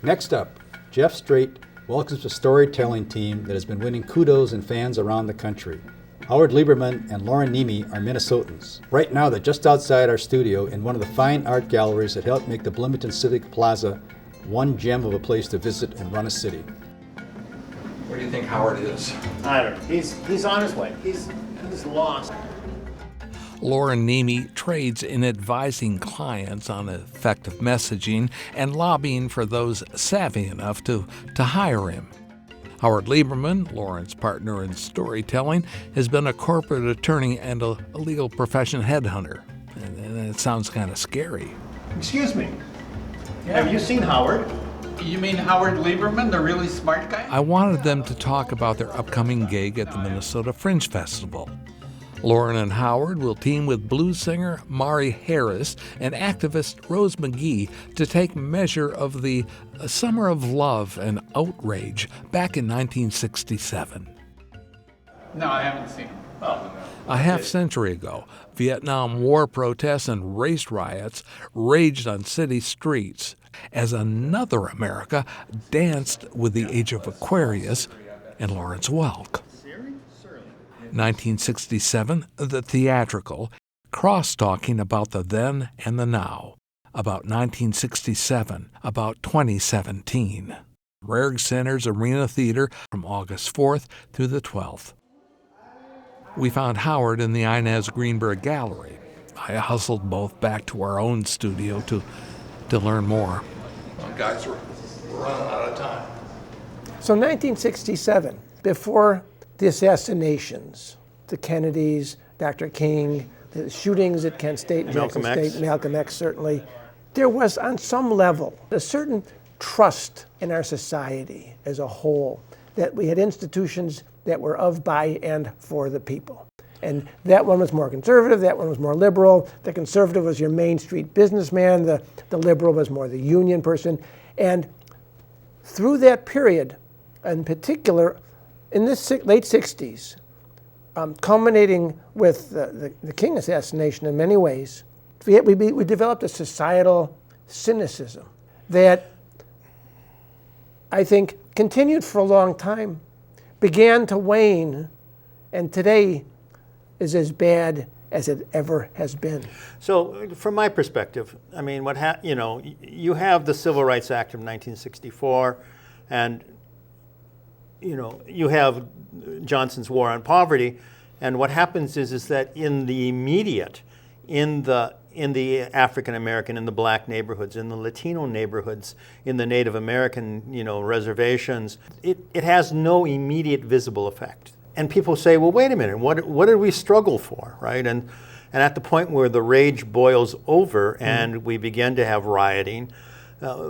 Next up, Jeff Strait welcomes a storytelling team that has been winning kudos and fans around the country. Howard Lieberman and Loren Niemi are Minnesotans. Right now, they're just outside our studio in one of the fine art galleries that helped make the Bloomington Civic Plaza one gem of a place to visit and run a city. Where do you think Howard is? I don't know. He's on his way. He's lost. Loren Niemi trades in advising clients on effective messaging and lobbying for those savvy enough to hire him. Howard Lieberman, Loren's partner in storytelling, has been a corporate attorney and a legal profession headhunter. And it sounds kind of scary. Excuse me. Yeah. Have you seen Howard? You mean Howard Lieberman, the really smart guy? I wanted them to talk about their upcoming gig at the Minnesota Fringe Festival. Loren and Howard will team with blues singer Mari Harris and activist Rose McGee to take measure of the summer of love and outrage back in 1967. No, I haven't seen him. Oh, no. A half-century ago, Vietnam War protests and race riots raged on city streets as another America danced with the age of Aquarius and Lawrence Welk. 1967, the theatrical, cross-talking about the then and the now, about 1967, about 2017. Rarg Center's Arena Theater from August 4th through the 12th. We found Howard in the Inez Greenberg Gallery. I hustled both back to our own studio to learn more. Well, guys, we're running out of time. So 1967, before the assassinations, the Kennedys, Dr. King, the shootings at Kent State and Jackson State, Malcolm X certainly, there was on some level a certain trust in our society as a whole that we had institutions that were of, by, and for the people. And that one was more conservative, that one was more liberal. The conservative was your Main Street businessman, the liberal was more the union person. And through that period, in particular, in the late 60s, culminating with the King assassination in many ways, we developed a societal cynicism that I think continued for a long time, began to wane, and today is as bad as it ever has been. So, from my perspective, I mean, you have the Civil Rights Act of 1964, and you have Johnson's War on Poverty, and what happens is that in the immediate, in the African American, in the black neighborhoods, in the Latino neighborhoods, in the Native American, reservations, it has no immediate visible effect. And people say, well, wait a minute, what did we struggle for, right? And at the point where the rage boils over and we begin to have rioting,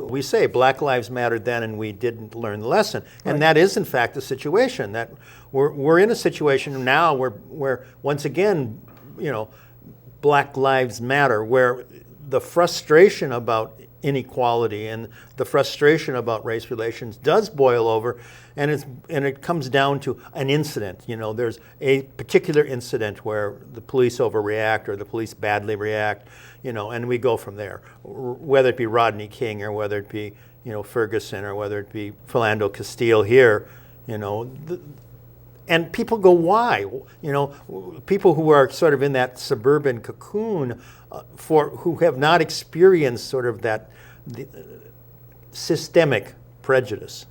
we say Black Lives Mattered then and we didn't learn the lesson. And Right. that is in fact the situation, that we're in a situation now where once again, Black Lives Matter, where the frustration about inequality and the frustration about race relations does boil over, and it comes down to an incident. There's a particular incident where the police overreact or the police badly react, and we go from there. Whether it be Rodney King or whether it be Ferguson or whether it be Philando Castile here, and people go, why? People who are sort of in that suburban cocoon, who have not experienced sort of the systemic prejudice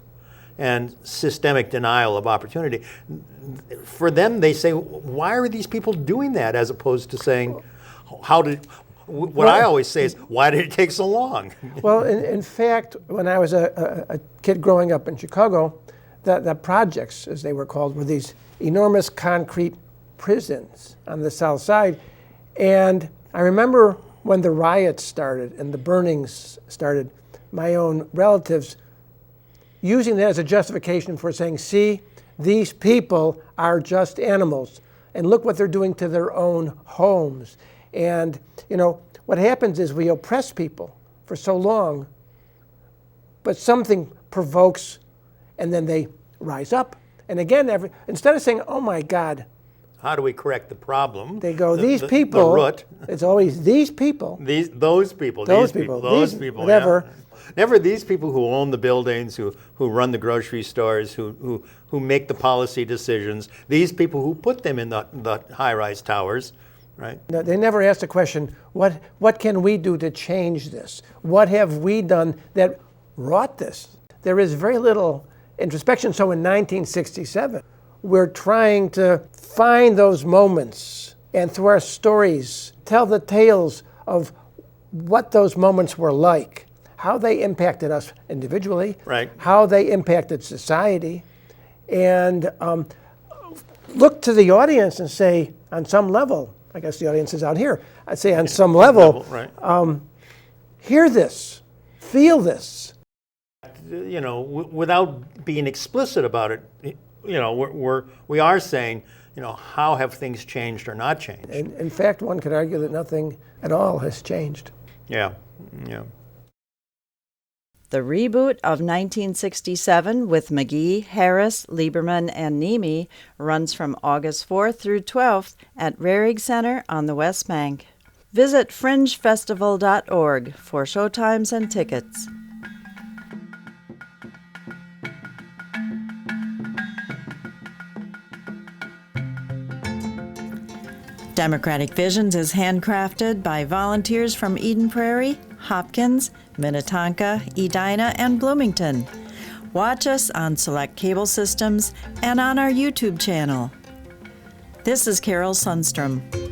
and systemic denial of opportunity. For them, they say, why are these people doing that? As opposed to saying, I always say is, why did it take so long? Well, in fact, when I was a kid growing up in Chicago, the projects, as they were called, were these enormous concrete prisons on the south side. And I remember when the riots started and the burnings started, my own relatives using that as a justification for saying, see, these people are just animals, and look what they're doing to their own homes. And, what happens is we oppress people for so long, but something provokes, and then they rise up. And again, instead of saying, oh my God, How do we correct the problem? They go, these the people. root. It's always these people. Those people. Those these people. Those These- people. whatever. Yeah. Never these people who own the buildings, who run the grocery stores, who make the policy decisions. These people who put them in the high-rise towers, right? No, they never asked the question, what can we do to change this? What have we done that wrought this? There is very little introspection. So in 1967, we're trying to find those moments and through our stories, tell the tales of what those moments were like, how they impacted us individually, right, how they impacted society, and look to the audience and say, on some level, I guess the audience is out here, I'd say on some level, right. Hear this, feel this. You know, without being explicit about it, you know, we are saying, you know, how have things changed or not changed? In fact, one could argue that nothing at all has changed. Yeah, yeah. The reboot of 1967 with McGee, Harris, Lieberman, and Niemi runs from August 4th through 12th at Rehrig Center on the West Bank. Visit fringefestival.org for showtimes and tickets. Democratic Visions is handcrafted by volunteers from Eden Prairie, Hopkins, Minnetonka, Edina, and Bloomington. Watch us on select cable systems and on our YouTube channel. This is Carol Sundstrom.